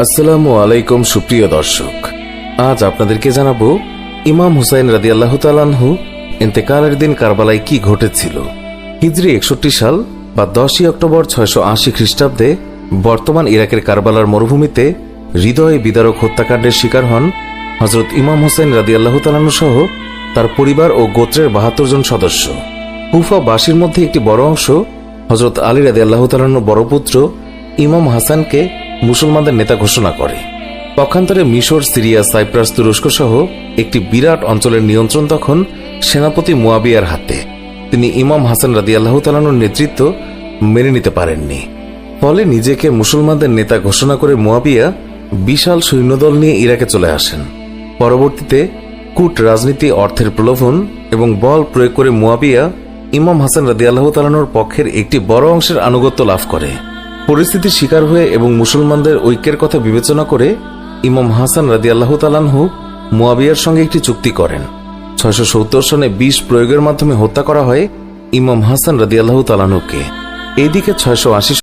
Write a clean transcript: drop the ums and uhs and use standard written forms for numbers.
আসসালামু আলাইকুম সুপ্রিয় দর্শক, আজ আপনাদেরকে জানাবো ইমাম হুসাইন রাদিয়াল্লাহু তাআলা আনহু ইন্তেকালের দিন কারবালায় কি ঘটেছিল। হিজরি 61 সাল বা 10 অক্টোবর 680 খ্রিস্টাব্দে বর্তমান ইরাকের কারবালার মরুভূমিতে হৃদয় বিদারক হত্যাকাণ্ডের শিকার হন হযরত ইমাম হুসাইন রাদিয়াল্লাহু তাআলা আনহু সহ তার পরিবার ও গোত্রের 72 জন সদস্য। কুফাবাসীর মধ্যে একটি বড় অংশ হযরত আলী রাদিয়াল্লাহু তাআলা আনহুর বড় পুত্র ইমাম হাসানকে মুসলমানদের নেতা ঘোষণা করে। পক্ষান্তরে মিশর, সিরিয়া, সাইপ্রাস, তুরস্ক সহ একটি বিরাট অঞ্চলের নিয়ন্ত্রণ তখন সেনাপতি মুয়াবিয়ার হাতে। তিনি ইমাম হাসান রাদিয়াল্লাহু তাআলা আনহুর নেতৃত্ব মেনে নিতে পারেননি। ফলে নিজেকে মুসলমানদের নেতা ঘোষণা করে মুয়াবিয়া বিশাল সৈন্যদল নিয়ে ইরাকে চলে আসেন। পরবর্তীতে কূট রাজনীতি, অর্থের প্রলোভন এবং বল প্রয়োগ করে মুয়াবিয়া ইমাম হাসান রাদিয়াল্লাহু তাআলা আনহুর পক্ষের একটি বড় অংশের আনুগত্য লাভ করে। পরিস্থিতির শিকার হয়ে এবং মুসলমানদের ঐক্যের কথা বিবেচনা করে ইমাম হাসান রাদিয়াল্লাহু তাআলা আনহু মুয়াবিয়ার সঙ্গে একটি চুক্তি করেন। 670 সনে বিষ প্রয়োগের মাধ্যমে হত্যা করা হয় ইমাম হাসান রাদিয়াল্লাহু তাআলা আনহুকে। এইদিকে 680